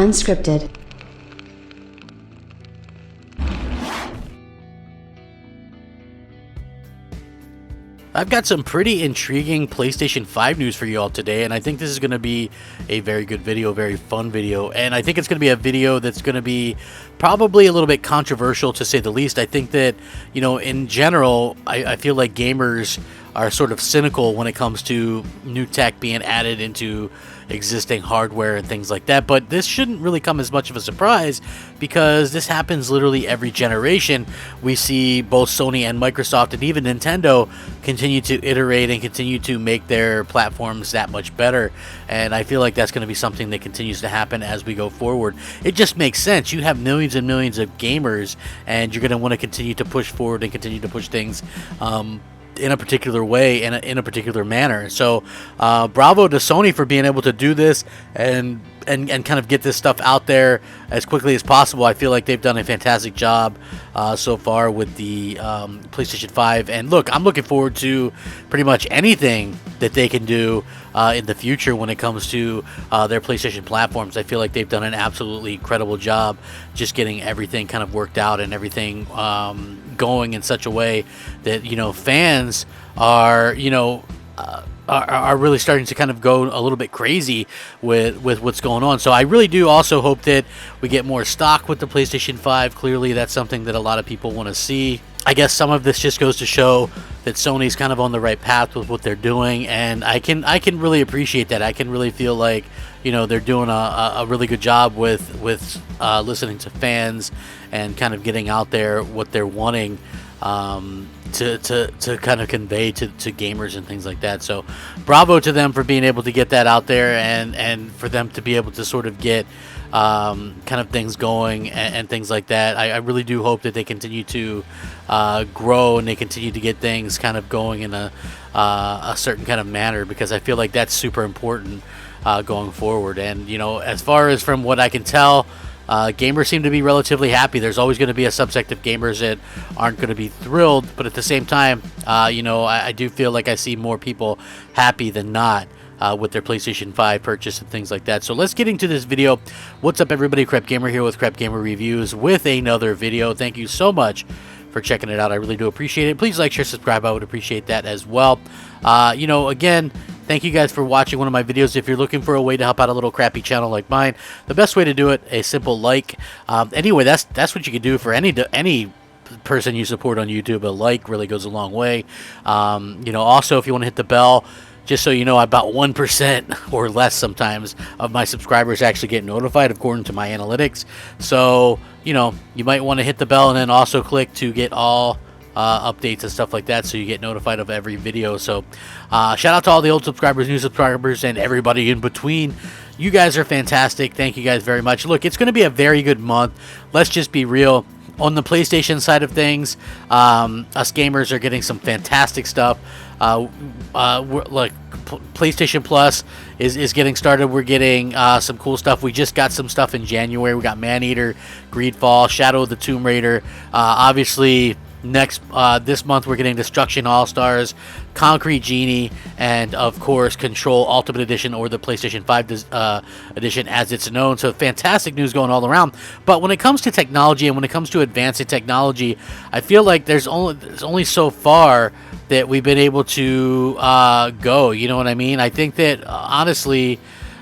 Unscripted. I've got some pretty intriguing PlayStation 5 news for you all today, and I think this is going to be a very good video, very fun video, and I think it's going to be a video that's going to be probably a little bit controversial, to say the least. I think that, you know, in general, I feel like gamers are sort of cynical when it comes to new tech being added into existing hardware and things like that, but this shouldn't really come as much of a surprise because this happens literally every generation. We see both Sony and Microsoft and even Nintendo continue to iterate and continue to make their platforms that much better, and I feel like that's going to be something that continues to happen as we go forward. It just makes sense. You have millions and millions of gamers, and you're going to want to continue to push forward and continue to push things in a particular way, in a particular manner. So bravo to Sony for being able to do this and kind of get this stuff out there as quickly as possible. I feel like they've done a fantastic job so far with the PlayStation 5, and look, I'm looking forward to pretty much anything that they can do in the future when it comes to their PlayStation platforms. I feel like they've done an absolutely incredible job just getting everything kind of worked out and everything going in such a way that, you know, fans are, you know, are really starting to kind of go a little bit crazy with what's going on. So I really do also hope that we get more stock with the PlayStation 5. Clearly that's something that a lot of people want to see. I guess some of this just goes to show that Sony's kind of on the right path with what they're doing, and I can really appreciate that. I can really feel like, you know, they're doing a really good job with listening to fans and kind of getting out there what they're wanting to kind of convey to gamers and things like that. So bravo to them for being able to get that out there, and for them to be able to sort of get kind of things going and things like that. I really do hope that they continue to grow and they continue to get things kind of going in a certain kind of manner, because I feel like that's super important going forward. And, you know, as far as from what I can tell, gamers seem to be relatively happy. There's always going to be a subsect of gamers that aren't going to be thrilled, but at the same time, you know, I do feel like I see more people happy than not with their PlayStation 5 purchase and things like that. So let's get into this video. What's up, everybody? Crapgamer here with Crapgamer Reviews with another video. Thank you so much for checking it out. I really do appreciate it. Please like, share, subscribe. I would appreciate that as well. You know, again, thank you guys for watching one of my videos. If you're looking for a way to help out a little crappy channel like mine, the best way to do it, a simple like. Anyway, that's what you can do for any person you support on YouTube. A like really goes a long way. You know, also, if you want to hit the bell, just so you know, about 1% or less sometimes of my subscribers actually get notified according to my analytics. So, you know, you might want to hit the bell and then also click to get all updates and stuff like that, so you get notified of every video. So shout out to all the old subscribers, new subscribers, and everybody in between. You guys are fantastic. Thank you guys very much. Look, it's going to be a very good month. Let's just be real. On the PlayStation side of things, us gamers are getting some fantastic stuff. Like PlayStation Plus is getting started. We're getting some cool stuff. We just got some stuff in January. We got Maneater, Greedfall, Shadow of the Tomb Raider. Obviously, this month we're getting Destruction All-Stars, Concrete Genie, and of course Control Ultimate Edition, or the PlayStation 5 edition as it's known. So fantastic news going all around. But when it comes to technology and when it comes to advancing technology, I feel like there's only so far that we've been able to go. You know what I mean? I think that honestly,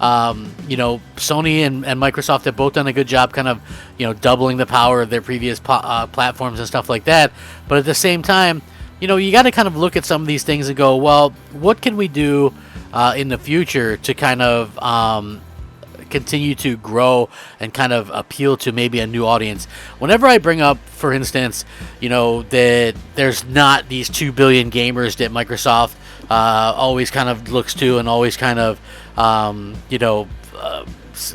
you know, Sony and Microsoft have both done a good job kind of, you know, doubling the power of their previous platforms and stuff like that. But at the same time, you know, you got to kind of look at some of these things and go, well, what can we do in the future to kind of continue to grow and kind of appeal to maybe a new audience? Whenever I bring up, for instance, you know, that there's not these 2 billion gamers that Microsoft always kind of looks to and always kind of, you know,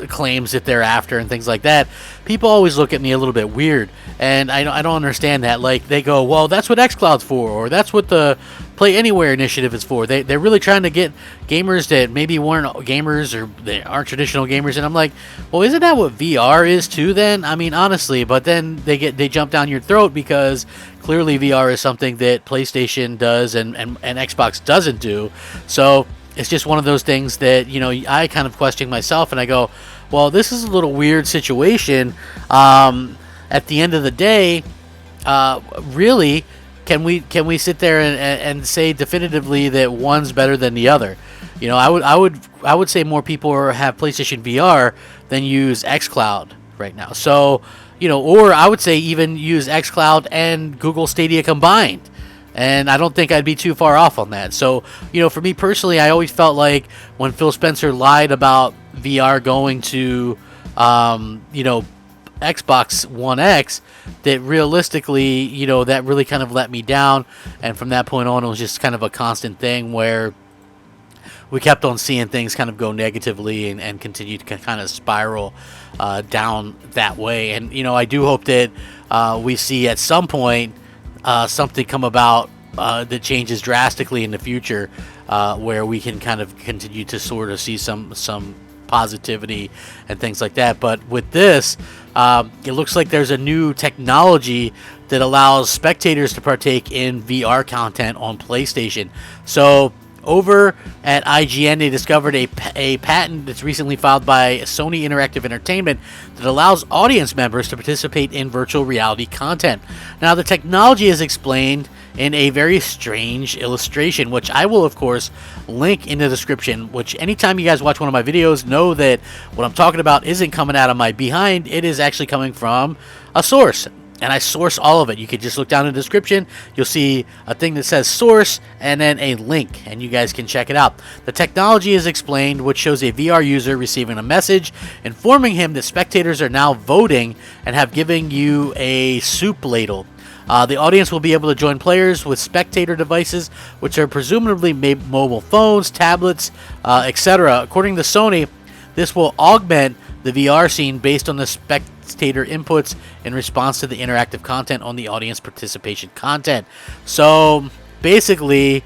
claims that they're after and things like that, people always look at me a little bit weird, and I don't understand that. Like, they go, well, that's what xCloud's for, or that's what the Play Anywhere initiative is for. They're really trying to get gamers that maybe weren't gamers or they aren't traditional gamers, and I'm like, well, isn't that what VR is too then? I mean, honestly, but then they jump down your throat because clearly VR is something that PlayStation does and Xbox doesn't do. So it's just one of those things that, you know, I kind of question myself, and I go, well, this is a little weird situation. At the end of the day, really, can we sit there and say definitively that one's better than the other? You know, I would say more people have PlayStation VR than use xCloud right now. So, you know, or I would say even use xCloud and Google Stadia combined. And I don't think I'd be too far off on that. So, you know, for me personally, I always felt like when Phil Spencer lied about VR going to, you know, Xbox One X, that realistically, you know, that really kind of let me down. And from that point on, it was just kind of a constant thing where we kept on seeing things kind of go negatively and continue to kind of spiral down that way. And, you know, I do hope that we see at some point something come about that changes drastically in the future, where we can kind of continue to sort of see some positivity and things like that. But with this, it looks like there's a new technology that allows spectators to partake in VR content on PlayStation. So over at IGN, they discovered a patent that's recently filed by Sony Interactive Entertainment that allows audience members to participate in virtual reality content. Now, the technology is explained in a very strange illustration, which I will, of course, link in the description, which anytime you guys watch one of my videos, know that what I'm talking about isn't coming out of my behind. It is actually coming from a source. And I source all of it. You could just look down in the description. You'll see a thing that says source and then a link, and you guys can check it out. The technology is explained, which shows a VR user receiving a message informing him that spectators are now voting and have given you a soup ladle. The audience will be able to join players with spectator devices, which are presumably mobile phones, tablets, etc. According to Sony, this will augment the VR scene based on the spectator inputs in response to the interactive content on the audience participation content. So basically,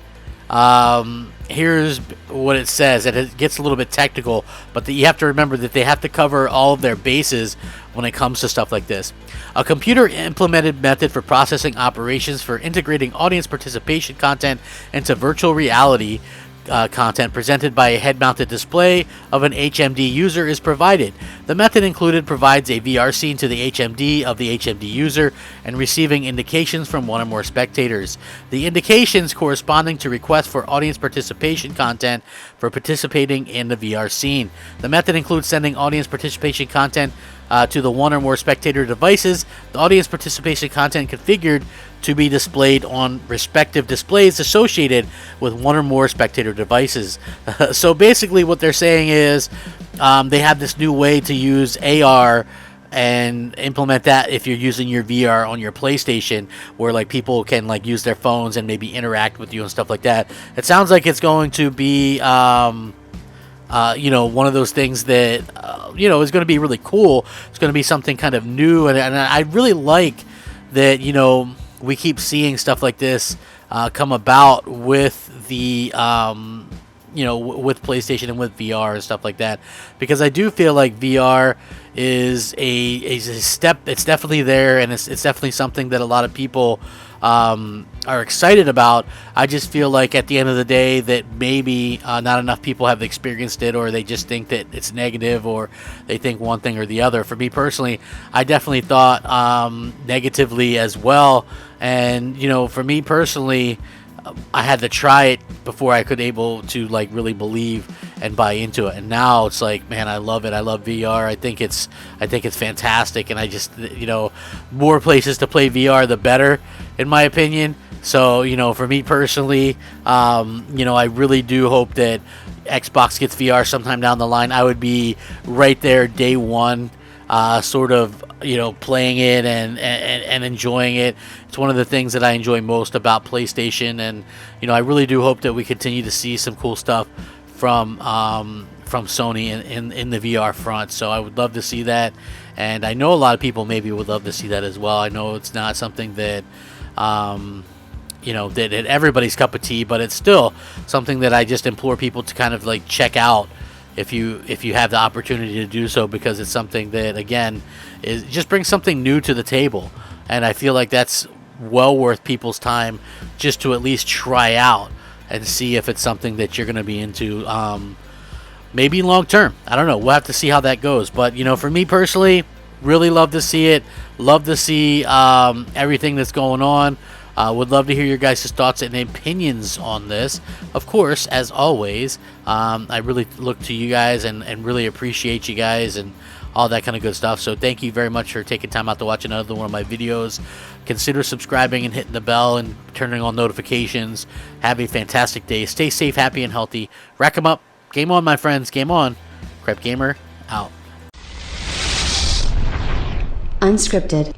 here's what it says, and it gets a little bit technical, but you have to remember that they have to cover all of their bases when it comes to stuff like this. A computer-implemented method for processing operations for integrating audience participation content into virtual reality content presented by a head-mounted display of an HMD user is provided. The method included provides a VR scene to the HMD of the HMD user and receiving indications from one or more spectators. The indications corresponding to requests for audience participation content for participating in the VR scene. The method includes sending audience participation content to the one or more spectator devices. The audience participation content configured to be displayed on respective displays associated with one or more spectator devices. So basically what they're saying is they have this new way to use AR and implement that if you're using your VR on your PlayStation, where like people can like use their phones and maybe interact with you and stuff like that. It sounds like it's going to be you know, one of those things that you know, is going to be really cool. It's going to be something kind of new, and I really like that, you know, we keep seeing stuff like this come about with the you know, with PlayStation and with VR and stuff like that, because I do feel like VR is a step. It's definitely there, and it's definitely something that a lot of people are excited about. I just feel like at the end of the day that maybe not enough people have experienced it, or they just think that it's negative, or they think one thing or the other. For me personally, I definitely thought negatively as well, and you know, for me personally, I had to try it before I could able to like really believe and buy into it. And now it's like, man, I love it. I love VR. I think it's fantastic, and I just, you know, more places to play VR the better, in my opinion. So, you know, for me personally, you know, I really do hope that Xbox gets VR sometime down the line. I would be right there day one, sort of, you know, playing it and enjoying it. It's one of the things that I enjoy most about PlayStation, and you know, I really do hope that we continue to see some cool stuff from Sony in the VR front. So I would love to see that, and I know a lot of people maybe would love to see that as well. I know it's not something that you know, that everybody's cup of tea, but it's still something that I just implore people to kind of like check out if you have the opportunity to do so, because it's something that, again, is just brings something new to the table, and I feel like that's well worth people's time just to at least try out and see if it's something that you're going to be into. Maybe long term. I don't know. We'll have to see how that goes. But, you know, for me personally, really love to see it. Love to see everything that's going on. Would love to hear your guys' thoughts and opinions on this. Of course, as always, I really look to you guys and really appreciate you guys and all that kind of good stuff. So thank you very much for taking time out to watch another one of my videos. Consider subscribing and hitting the bell and turning on notifications. Have a fantastic day. Stay safe, happy, and healthy. Rack 'em up. Game on, my friends. Game on. Crapgamer out. Unscripted.